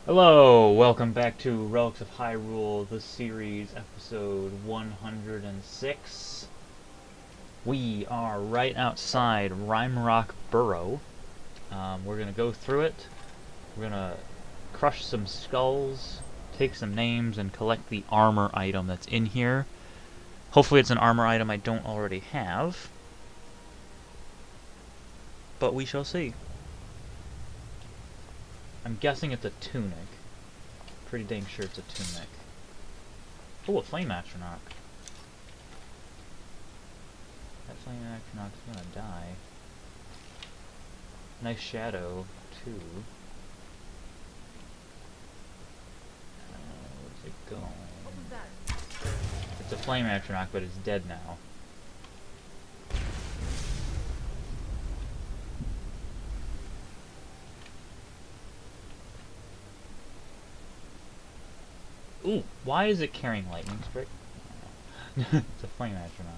Hello, welcome back to Relics of Hyrule, the series, episode 106. We are right outside Rock Burrow. We're gonna go through it. We're gonna crush some skulls, take some names, and collect the armor item that's in here. Hopefully it's an armor item I don't already have, but we shall see. I'm guessing it's a tunic. Pretty dang sure it's a tunic. Oh, a flame astronaut. That flame astronaut's gonna die. Nice shadow, too. Where's it going? What was that? It's a flame astronaut, but it's dead now. Ooh, why is it carrying lightning strike? It's a flame astronaut.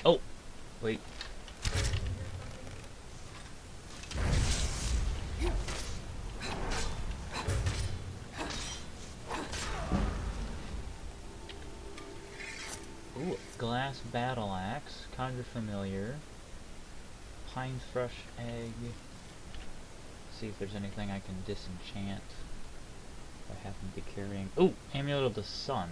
Oh, wait. Ooh, glass battle axe, conjure familiar. Pine thrush egg. See if there's anything I can disenchant. If I happen to be carrying. Ooh, amulet of the sun.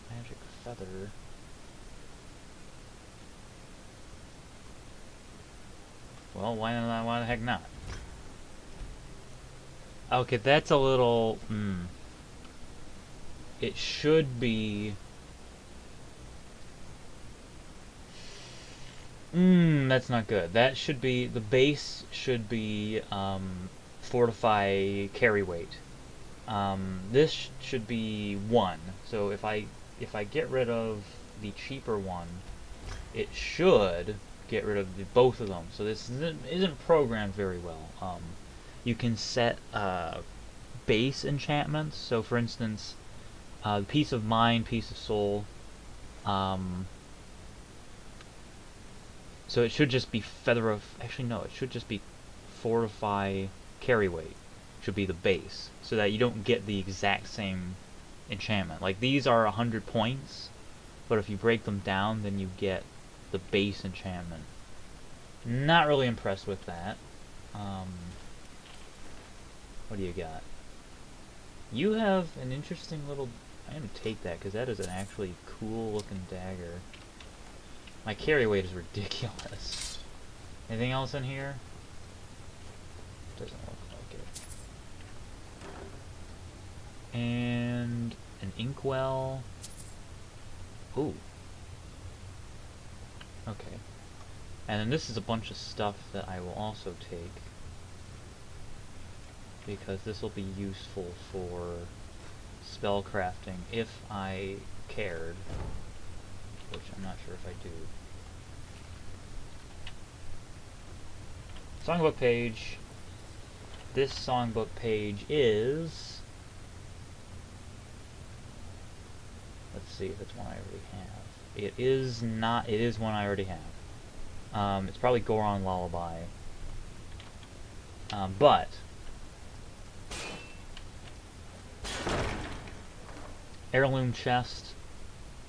Magic feather. Well, why the heck not? Okay, that's a little. It should be. That's not good. That should be, the base should be fortify carry weight. This should be 1. So if I get rid of the cheaper one, it should get rid of both of them. So this isn't programmed very well. You can set base enchantments. So for instance, Peace of Mind, Peace of Soul. So it should just be Feather of... Actually, no. It should just be Fortify Carry Weight. Should be the base. So that you don't get the exact same enchantment. Like, these are 100 points. But if you break them down, then you get the base enchantment. Not really impressed with that. What do you got? You have an interesting little... I'm going to take that, because that is an actually cool-looking dagger. My carry weight is ridiculous. Anything else in here? Doesn't look like it. And an inkwell. Ooh. Okay. And then this is a bunch of stuff that I will also take, because this will be useful for spell crafting if I cared. Which I'm not sure if I do. Songbook page. This songbook page is... Let's see if it's one I already have. It is not. It is one I already have. It's probably Goron Lullaby. But... Heirloom chest.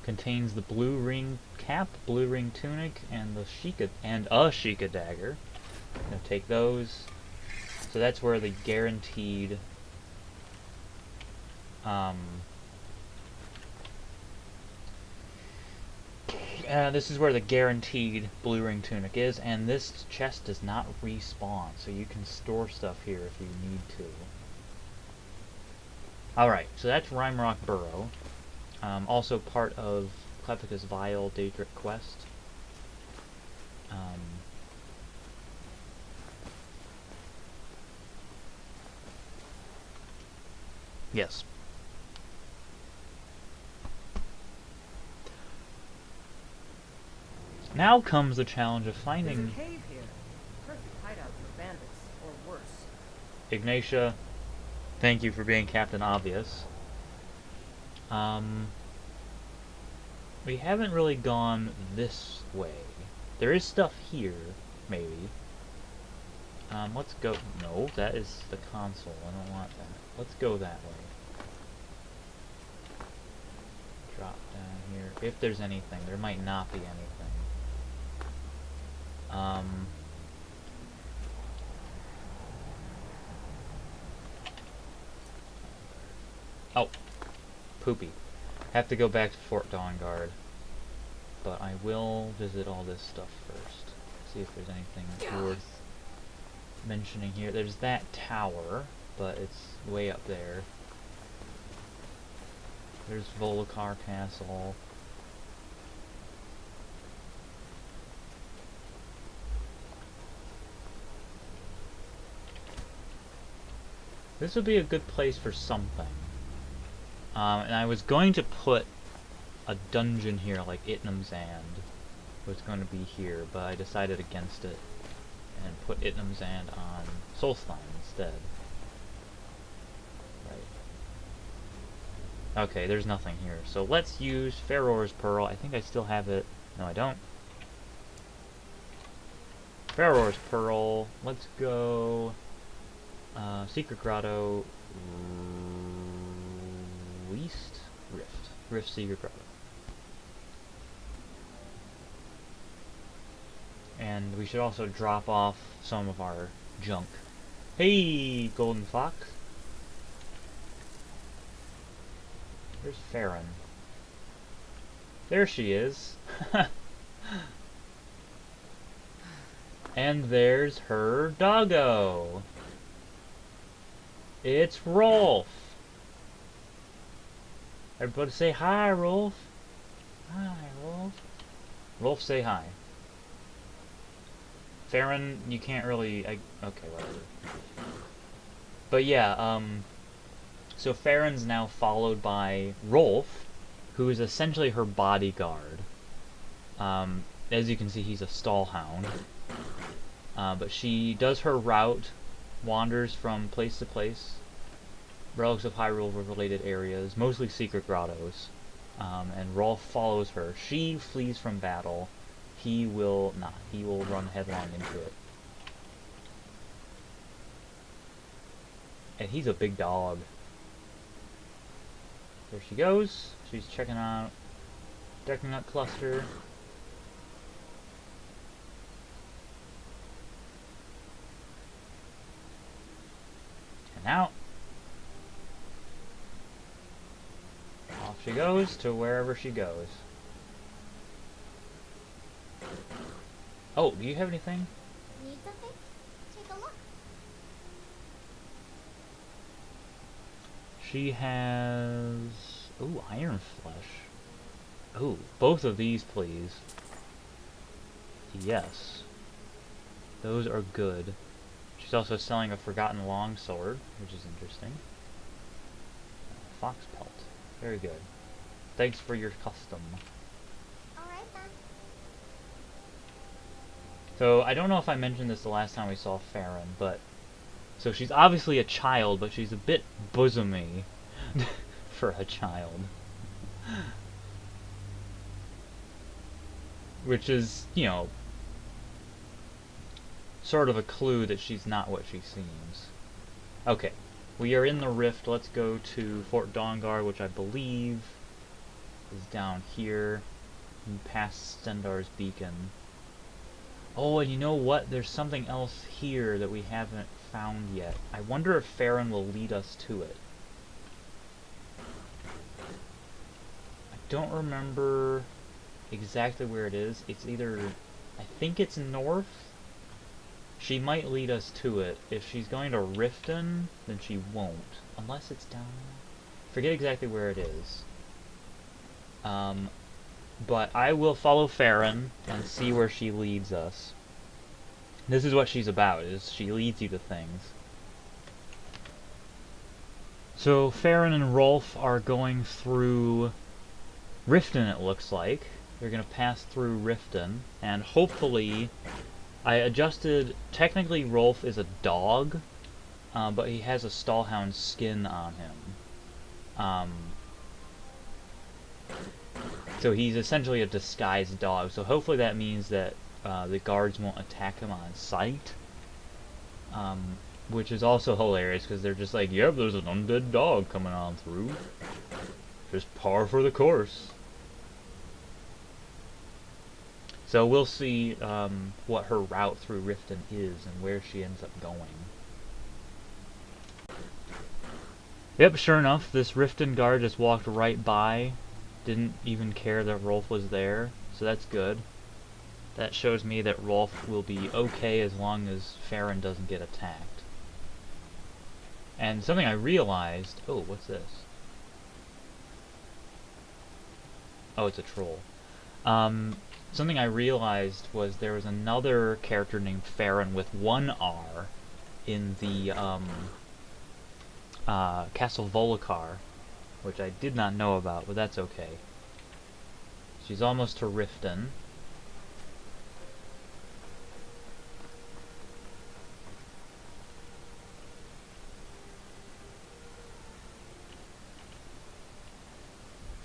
Contains the blue ring cap, blue ring tunic, and the Sheikah dagger. I'm gonna take those. So that's where the guaranteed this is where the guaranteed blue ring tunic is, and this chest does not respawn, so you can store stuff here if you need to. Alright, so that's Rock Burrow. Also part of Klepika's Vial Daedric quest. Yes. Now comes the challenge of finding... There's a cave here. Perfect hideout for bandits, or worse. Ignatia, thank you for being Captain Obvious. We haven't really gone this way. There is stuff here, maybe. Let's go... No, that is the console. I don't want that. Let's go that way. Drop down here. If there's anything. There might not be anything. Oh. Poopy. Have to go back to Fort Dawnguard. But I will visit all this stuff first. See if there's anything worth mentioning here. There's that tower, but it's way up there. There's Volokar Castle. This would be a good place for something. And I was going to put a dungeon here, like Itnum's Zand was going to be here, but I decided against it and put Itnum's Zand on Solstheim instead. Right. Okay, there's nothing here. So let's use Faror's Pearl. I think I still have it. No, I don't. Faror's Pearl. Let's go... Secret Grotto... Rift Secret Grotto. And we should also drop off some of our junk. Hey, Golden Fox. There's Farron. There she is. And there's her doggo. It's Rolf. Everybody say hi, Rolf. Hi, Rolf. Rolf, say hi. Farron, you can't really... okay, whatever. But yeah, so Farron's now followed by Rolf, who is essentially her bodyguard. As you can see, he's a stall hound. But she does her route, wanders from place to place, Relics of Hyrule related areas, mostly secret grottos, and Rolf follows her. She flees from battle. He will not. He will run headlong into it. And he's a big dog. There she goes. She's checking out Deckanut Cluster. And now off she goes to wherever she goes. Oh, do you have anything? Need something? Take a look. She has... ooh, Iron Flesh. Ooh, both of these, please. Yes. Those are good. She's also selling a Forgotten Longsword, which is interesting. Fox Pelt. Very good. Thanks for your custom. Alright then. So, I don't know if I mentioned this the last time we saw Farron, but... so she's obviously a child, but she's a bit bosomy for a child. Which is, you know, sort of a clue that she's not what she seems. Okay, we are in the Rift. Let's go to Fort Dawnguard, which I believe is down here, and past Stendar's Beacon. Oh, and you know what? There's something else here that we haven't found yet. I wonder if Farron will lead us to it. I don't remember exactly where it is. It's either... I think it's north. She might lead us to it. If she's going to Riften, then she won't. Unless it's down... forget exactly where it is. But I will follow Farron and see where she leads us. This is what she's about, is she leads you to things. So Farron and Rolf are going through Riften, it looks like. They're going to pass through Riften, and hopefully... I adjusted... technically Rolf is a dog, but he has a stallhound skin on him. So he's essentially a disguised dog. So hopefully that means that the guards won't attack him on sight. Which is also hilarious because they're just like, yep, there's an undead dog coming on through. Just par for the course. So we'll see what her route through Riften is and where she ends up going. Yep, sure enough, this Riften guard just walked right by. Didn't even care that Rolf was there, so that's good. That shows me that Rolf will be okay as long as Farron doesn't get attacked. And something I realized... Oh, what's this? Oh, it's a troll. Something I realized was there was another character named Farron with one R in the Castle Volokar, which I did not know about, but that's okay. She's almost to Riften.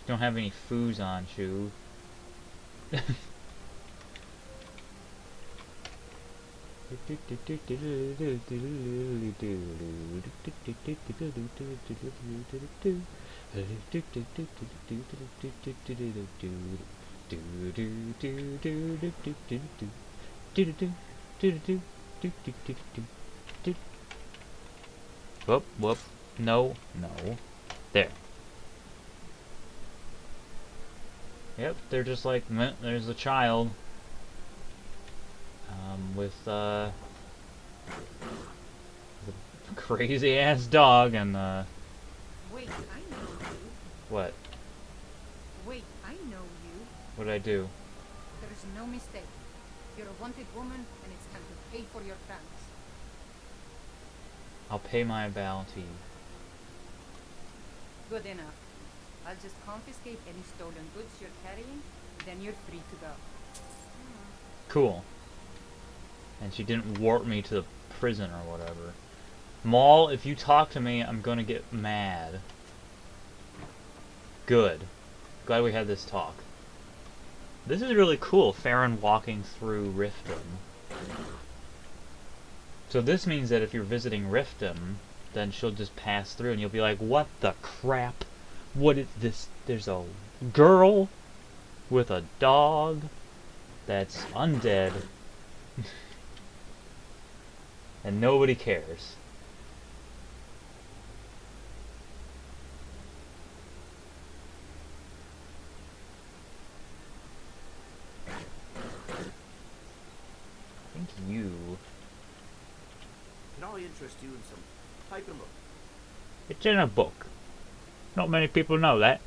Don't have any foos on, Shu. Whoop, whoop. No, no. There. Yep, they're just like, meh, there's a child. With a crazy ass dog and Wait, I know you. what? Wait, I know you. What'd I do? There is no mistake. You're a wanted woman, and it's time to pay for your crimes. I'll pay my bounty. Good enough. I'll just confiscate any stolen goods you're carrying, then you're free to go. Cool. And she didn't warp me to the prison or whatever. Maul, if you talk to me, I'm gonna get mad. Good. Glad we had this talk. This is really cool, Farron walking through Riften. So this means that if you're visiting Riften, then she'll just pass through and you'll be like, what the crap? What is this? There's a girl with a dog that's undead. And nobody cares. I think you... Can I interest you in some paper book? It's in a book. Not many people know that.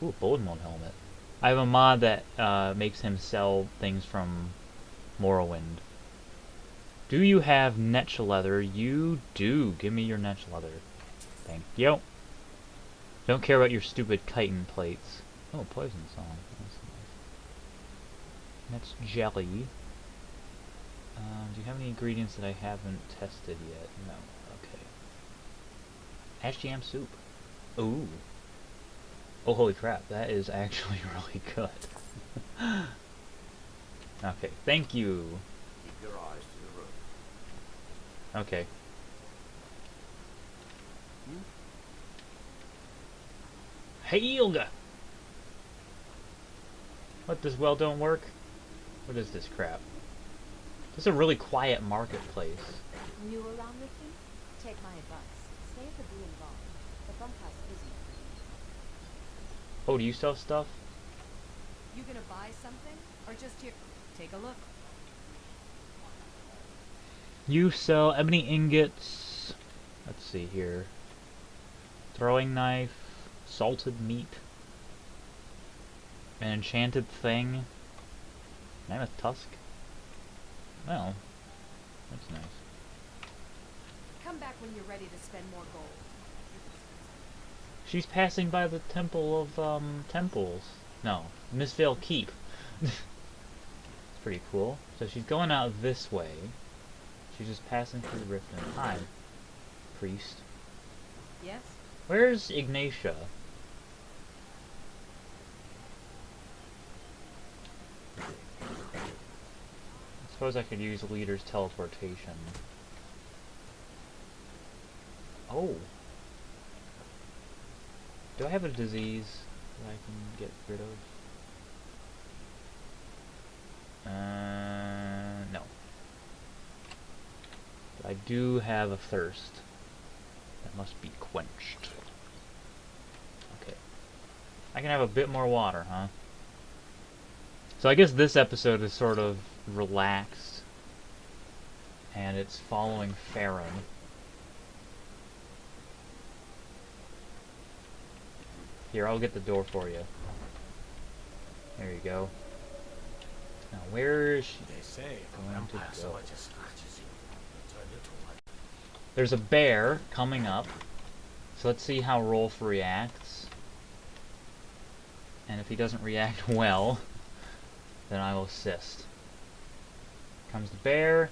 Ooh, Bullet helmet. I have a mod that makes him sell things from Morrowind. Do you have netch leather? You do. Give me your netch leather. Thank you. Don't care about your stupid chitin plates. Oh, poison song. That's jelly. Do you have any ingredients that I haven't tested yet? No. Okay. Ash jam soup. Ooh. Oh, holy crap. That is actually really good. Okay. Thank you. Keep your eyes to the road. Okay. Hey, Ilga! What, this well don't work? What is this crap? This is a really quiet marketplace. New around Riften? Take my advice. Stay at the Blue Vault. The bunkhouse isn't. Oh, do you sell stuff? You gonna buy something? Or just here? Take a look. You sell ebony ingots. Let's see here. Throwing knife. Salted meat. An enchanted thing. Mammoth tusk. Well, that's nice. Come back when you're ready to spend more gold. She's passing by the Temple of, Temples. No, Mistveil Keep. It's pretty cool. So she's going out this way. She's just passing through the Riften. Hi, priest. Yes? Where's Ignatia? Suppose I could use leader's teleportation. Oh! Do I have a disease that I can get rid of? No. But I do have a thirst that must be quenched. Okay. I can have a bit more water, huh? So I guess this episode is sort of relaxed, and it's following Farron. Here, I'll get the door for you. There you go. Now, where is she They say if a going vampire to so go? much as scratches you, you'll turn into one. There's a bear coming up, so let's see how Rolf reacts. And if he doesn't react well, then I will assist. Comes the bear,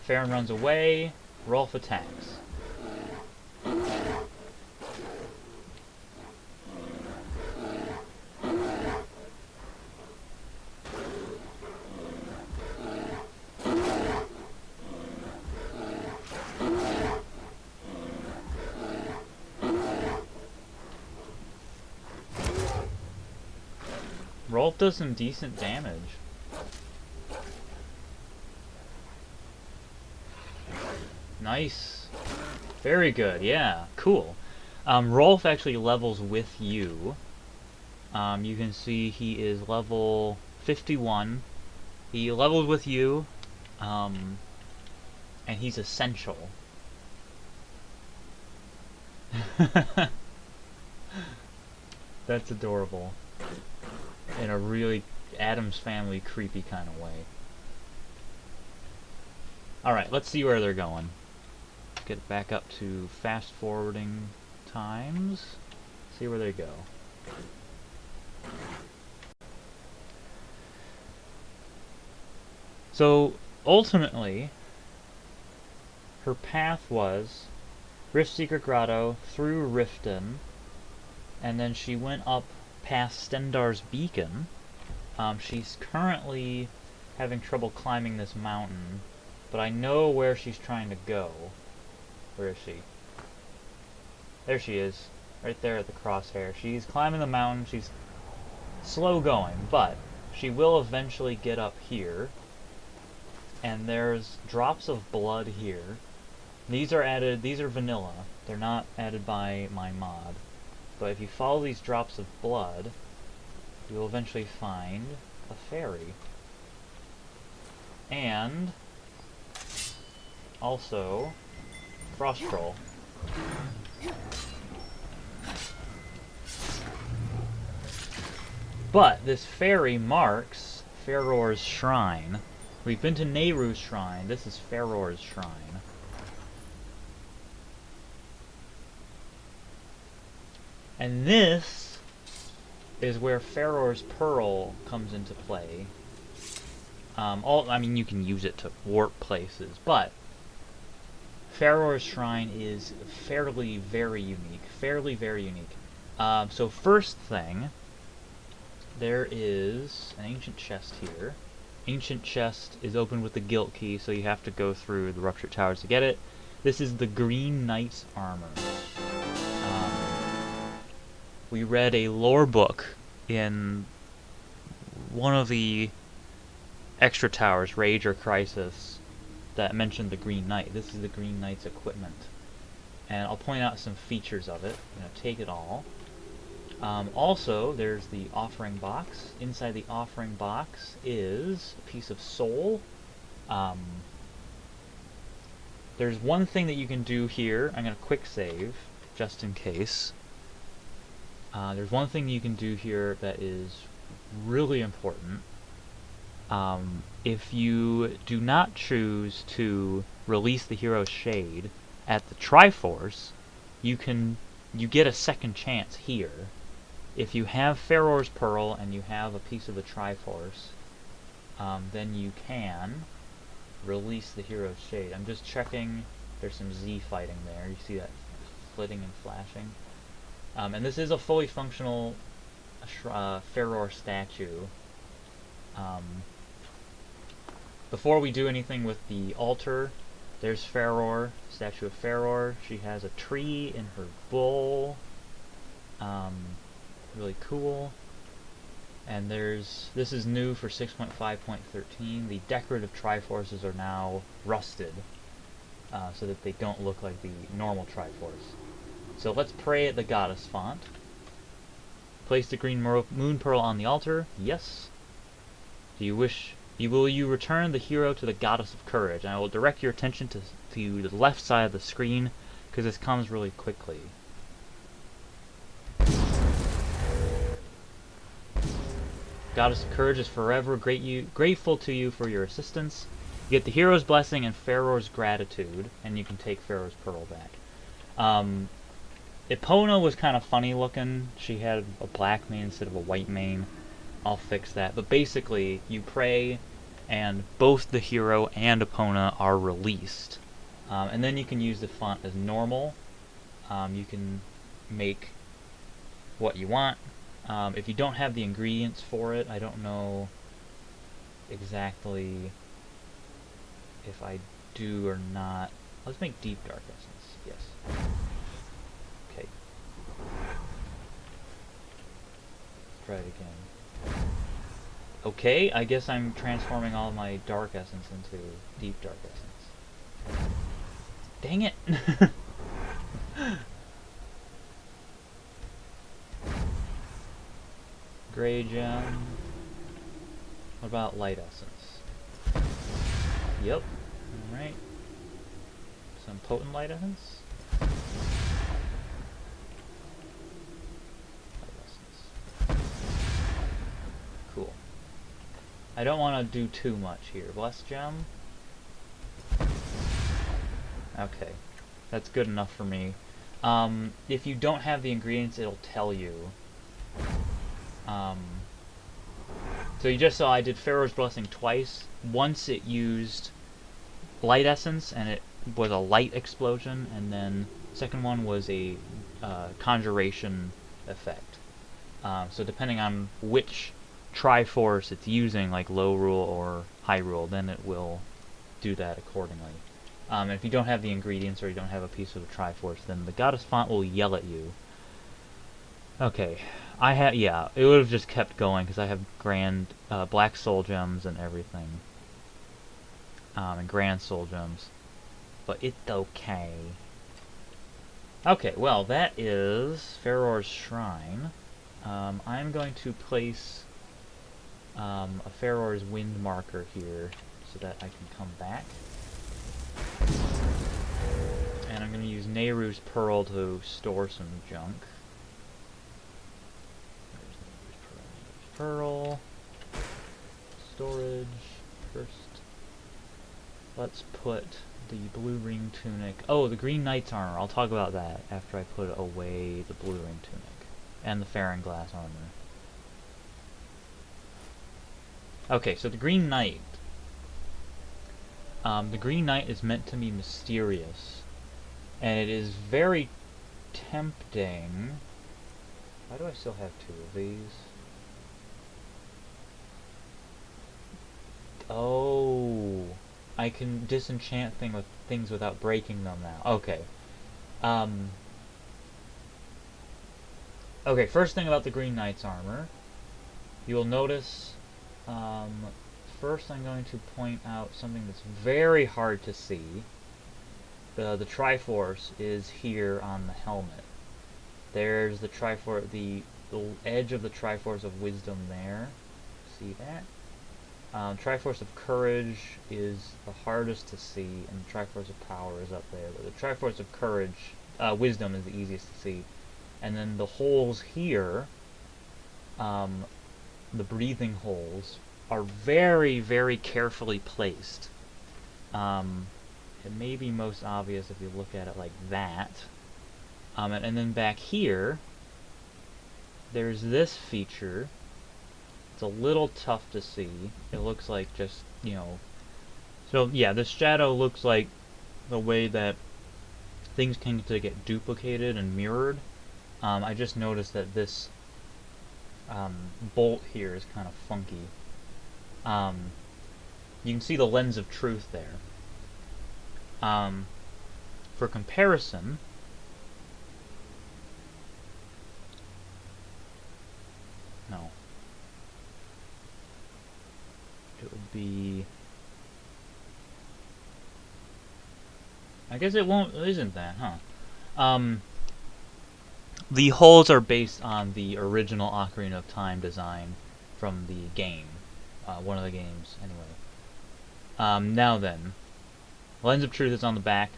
Farron runs away, Rolf attacks. Rolf does some decent damage. Nice. Very good, yeah. Cool. Rolf actually levels with you. You can see he is level 51. He levels with you. And he's essential. That's adorable. In a really Addams Family creepy kind of way. Alright, let's see where they're going. Get back up to fast forwarding times. See where they go. So, ultimately, her path was Rift Secret Grotto, through Riften, and then she went up past Stendar's Beacon. She's currently having trouble climbing this mountain, but I know where she's trying to go. Where is she? There she is, right there at the crosshair. She's climbing the mountain. She's slow going, but she will eventually get up here. And there's drops of blood here. These are added, these are vanilla. They're not added by my mod. But if you follow these drops of blood, you will eventually find a fairy. And also Frost Troll. But this fairy marks Faror's shrine. We've been to Nehru's shrine. This is Faror's shrine. And this is where Faror's Pearl comes into play. I mean, you can use it to warp places, but Faror's shrine is fairly very unique. So first thing, there is an ancient chest here. Ancient chest is opened with the guild key, so you have to go through the ruptured towers to get it. This is the Green Knight's armor. We read a lore book in one of the extra towers, Rage or Crisis, that mentioned the Green Knight. This is the Green Knight's equipment. And I'll point out some features of it. Take it all. Also, there's the offering box. Inside the offering box is a piece of soul. There's one thing that you can do here. I'm going to quick save, just in case. There's one thing you can do here that is really important. If you do not choose to release the hero's shade at the Triforce, you get a second chance here. If you have Faror's Pearl and you have a piece of the Triforce, then you can release the hero's shade. I'm just checking. There's some Z fighting there. You see that flitting and flashing. And this is a fully functional Faror statue. before we do anything with the altar, there's Faror, statue of Faror. She has a tree in her bowl. Really cool. And this is new for 6.5.13. The decorative Triforces are now rusted, so that they don't look like the normal Triforce. So let's pray at the goddess font. Place the green moon pearl on the altar. Yes. Will you return the hero to the goddess of courage? And I will direct your attention to the left side of the screen, because this comes really quickly. Goddess of courage is forever grateful to you for your assistance. You get the hero's blessing and Faror's gratitude, and you can take Faror's pearl back. Epona was kind of funny looking. She had a black mane instead of a white mane. I'll fix that. But basically, you pray, and both the hero and Epona are released. And then you can use the font as normal. You can make what you want. If you don't have the ingredients for it, I don't know exactly if I do or not. Let's make deep dark essence. Yes. Okay. Let's try it again. Okay, I guess I'm transforming all my dark essence into deep dark essence. Dang it! Gray gem. What about light essence? Yep. Alright. Some potent light essence. Light essence. Cool. I don't want to do too much here. Blessed gem. Okay. That's good enough for me. If you don't have the ingredients, it'll tell you. So you just saw I did Pharaoh's Blessing twice. Once it used light essence, and it was a light explosion, and then second one was a conjuration effect. So depending on which Triforce it's using, like low rule or high rule, then it will do that accordingly. And if you don't have the ingredients or you don't have a piece of the Triforce, then the Goddess font will yell at you. Okay, yeah, it would have just kept going because I have grand black soul gems and everything, and grand soul gems, but it's okay. Okay, well that is Faror's Shrine. I'm going to place a Faror's Wind marker here so that I can come back, and I'm going to use Nehru's Pearl to store some junk. Pearl, storage, first, let's put the blue ring tunic, oh, the green knight's armor, I'll talk about that after I put away the blue ring tunic, and the Farron glass armor. Okay, so the green knight, is meant to be mysterious, and it is very tempting. Why do I still have two of these? Oh, I can disenchant things without breaking them now. Okay. Okay, first thing about the Green Knight's armor. You will notice, first I'm going to point out something that's very hard to see. The Triforce is here on the helmet. There's the Triforce, the edge of the Triforce of Wisdom there. See that? Triforce of Courage is the hardest to see, and the Triforce of Power is up there. But the Triforce of Courage, Wisdom is the easiest to see. And then the holes here, the breathing holes, are very, very carefully placed. It may be most obvious if you look at it like that. And then back here, there's this feature. It's a little tough to see. It looks like just, so yeah, the shadow looks like the way that things tend to get duplicated and mirrored. I just noticed that this bolt here is kind of funky. You can see the lens of truth there. For comparison, no. It would be... I guess it won't... isn't that, huh? The holes are based on the original Ocarina of Time design from the game. One of the games, anyway. Now then. Lens of Truth is on the back.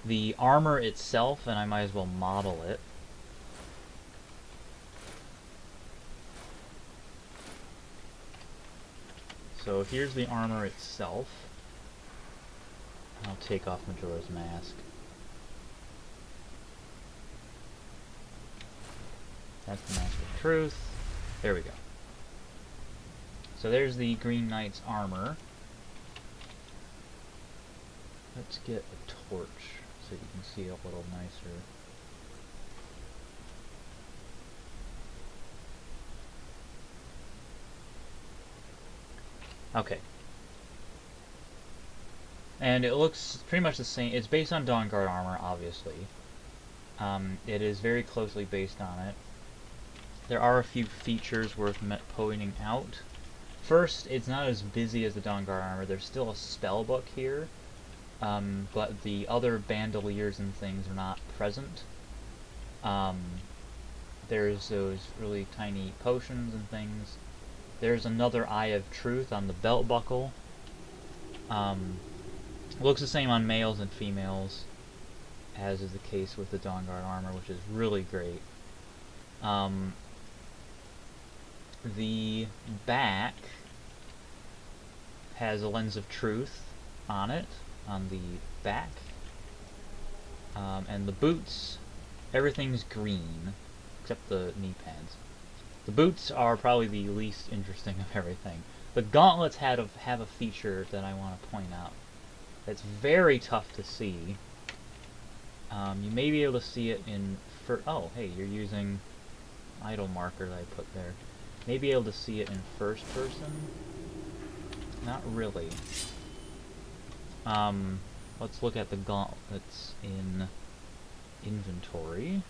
The armor itself, and I might as well model it. So here's the armor itself. I'll take off Majora's mask. That's the Mask of Truth. There we go. So there's the Green Knight's armor. Let's get a torch so you can see a little nicer. Okay. And it looks pretty much the same. It's based on Dawnguard armor, obviously. It is very closely based on it. There are a few features worth pointing out. First, it's not as busy as the Dawnguard armor. There's still a spell book here, but the other bandoliers and things are not present. There's those really tiny potions and things. There's another Eye of Truth on the belt buckle. Looks the same on males and females, as is the case with the Dawnguard armor, which is really great. The back has a Lens of Truth on it, on the back. And the boots, everything's green, except the knee pads. The boots are probably the least interesting of everything. The gauntlets have a feature that I want to point out. It's very tough to see. You may be able to see it in... oh, hey, you're using idle marker that I put there. May be able to see it in first person. Not really. Let's look at the gauntlets in inventory.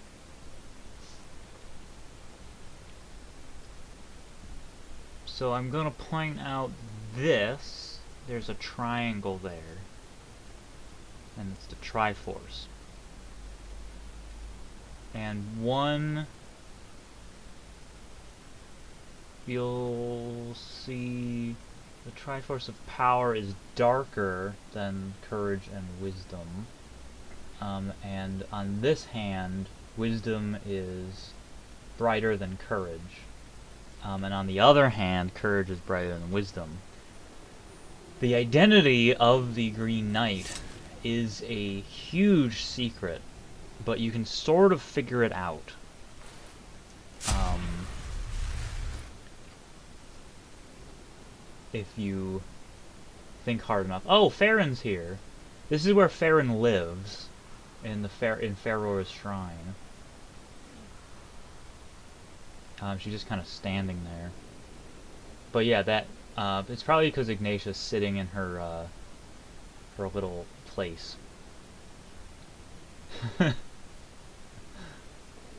So I'm going to point out this. There's a triangle there. And it's the Triforce. And one... you'll see the Triforce of Power is darker than Courage and Wisdom. And on this hand, Wisdom is brighter than Courage. And on the other hand, Courage is brighter than Wisdom. The identity of the Green Knight is a huge secret, but you can sort of figure it out. If you think hard enough. Oh, Farron's here. This is where Farron lives, in Farore's shrine. She's just kind of standing there. But yeah, that it's probably because Ignatia's sitting in her little place.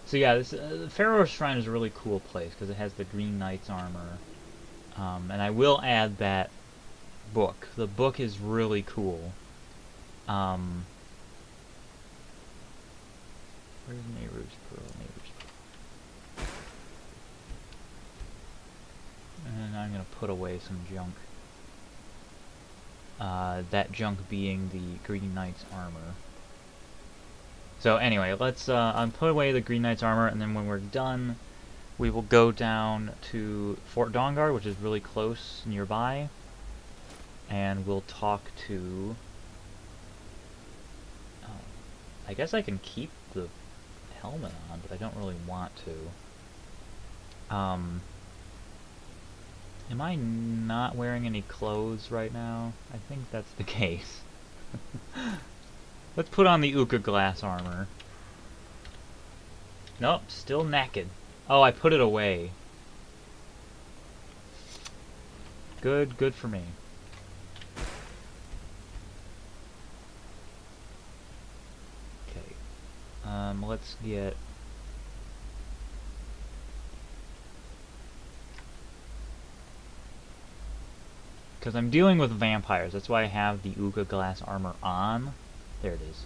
So yeah, this Farore's shrine is a really cool place because it has the Green Knight's armor. And I will add that book. The book is really cool. Where's Nehru's Pearl? And I'm going to put away some junk. That junk being the Green Knight's armor. So anyway, let's put away the Green Knight's armor, and then when we're done, we will go down to Fort Dawnguard, which is really close nearby, and we'll talk to... I guess I can keep the helmet on, but I don't really want to. Am I not wearing any clothes right now? I think that's the case. Let's put on the Uka glass armor. Nope, still naked. Oh, I put it away. Good for me. Let's get... Because I'm dealing with vampires, that's why I have the Uga glass armor on. There it is.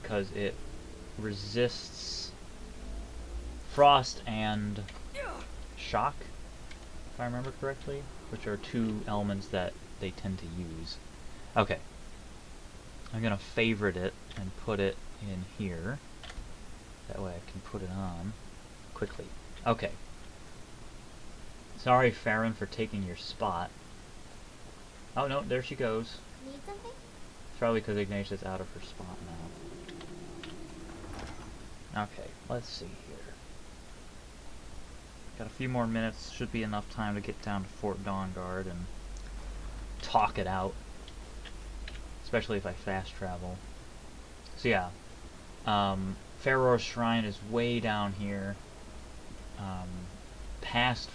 Because it resists frost and shock, if I remember correctly, which are two elements that they tend to use. Okay. I'm going to favorite it and put it in here. That way I can put it on quickly. Okay. Sorry, Farron, for taking your spot. Oh, no, there she goes. Need something? It's probably because Ignatia's out of her spot now. Okay, let's see here. Got a few more minutes. Should be enough time to get down to Fort Dawnguard and talk it out. Especially if I fast travel. So yeah. Faror's Shrine is way down here. Past...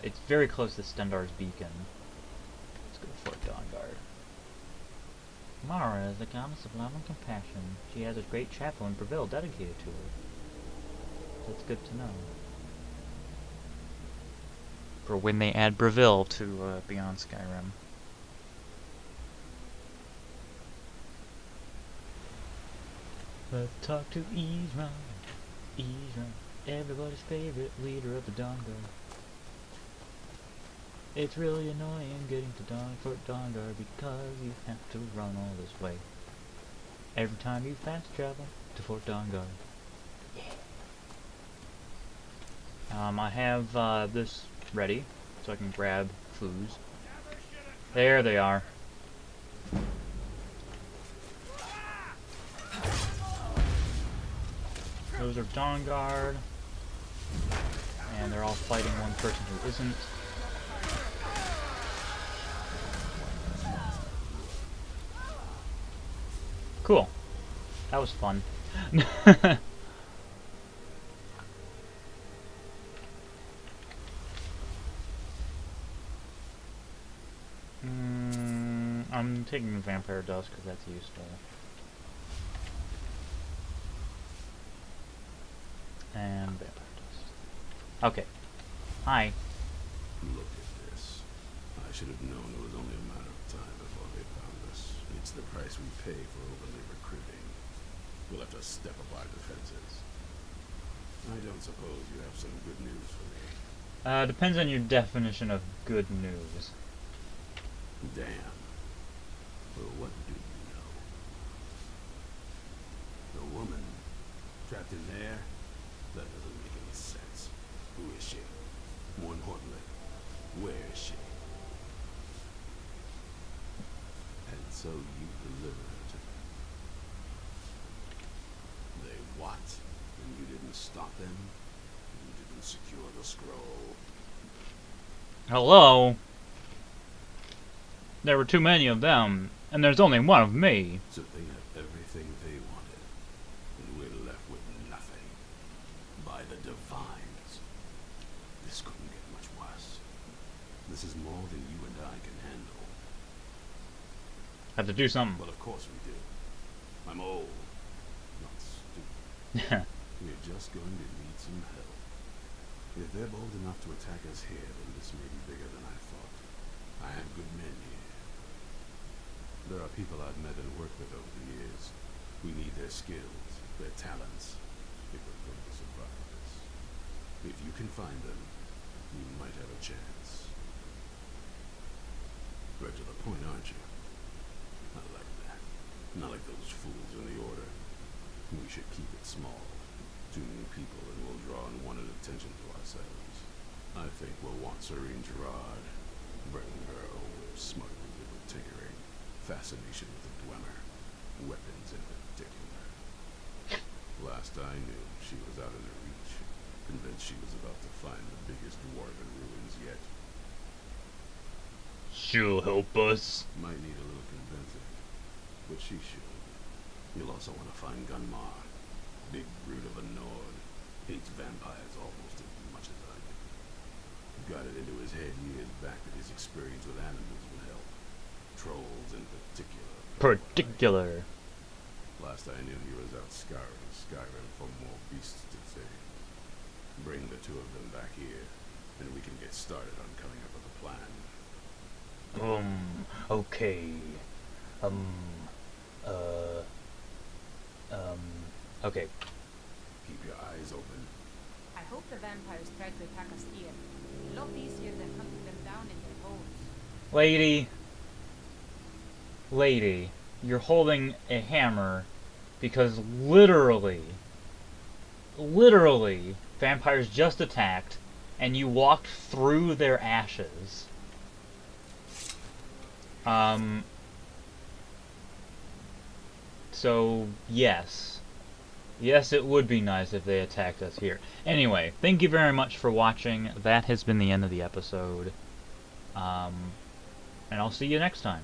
it's very close to Stendar's Beacon. Let's go to Fort Dawnguard. Mara is the goddess of love and compassion. She has a great chapel in Breville dedicated to her. That's good to know. For when they add Breville to Beyond Skyrim. Let's talk to Ezra. Ezra, everybody's favorite leader of the Dawnguard. It's really annoying getting to Fort Dawnguard because you have to run all this way. Every time you fast travel to Fort Dawnguard. Yeah. I have this ready, so I can grab clues. There they are. Those are Dawnguard, and they're all fighting one person who isn't. Cool. That was fun. I'm taking the Vampire Dust because that's useful. And Vampire Dust. Okay. Hi. Look at this. I should have known it was only a matter of time before they found us. It's the price we pay for overly recruiting. We'll have to step up our defenses. I don't suppose you have some good news for me. Depends on your definition of good news. Damn. Well, what do you know? The woman trapped in there? That doesn't make any sense. Who is she? More importantly, where is she? And so you delivered. They what? And you didn't stop them? You didn't secure the scroll? Hello? There were too many of them, and there's only one of me. So they have everything they wanted, and we're left with nothing. By the divines. This couldn't get much worse. This is more than you and I can handle. Have to do something. Well, of course we do. I'm old, not stupid. We're just going to need some help. If they're bold enough to attack us here, then this may be bigger than I thought. I have good men here. There are people I've met and worked with over the years. We need their skills, their talents, if we're going to survive this. If you can find them, you might have a chance. Right to the point, aren't you? I like that. Not like those fools in the Order. We should keep it small. Too many people and we'll draw unwanted attention to ourselves. I think we'll want Serene Gerard, Breton Girl, smart with tinkering, fascination with the Dwemer, weapons in particular. Last I knew, she was out of her reach, convinced she was about to find the biggest dwarven ruins yet. She'll help us. Might need a little convincing, but she should. You'll also want to find Gunmar, big brute of a Nord, hates vampires almost as much as I do. Got it into his head years back that his experience with animals would help. Trolls in particular. Particular. Last I knew, he was out scouring Skyrim for more beasts to tame. Bring the two of them back here, and we can get started on coming up with a plan. Okay. Okay. Keep your eyes open. I hope the vampires tried to attack us here. A lot easier than hunting them down in their holes. Lady, you're holding a hammer because literally, vampires just attacked and you walked through their ashes. So, yes. Yes, it would be nice if they attacked us here. Anyway, thank you very much for watching. That has been the end of the episode. And I'll see you next time.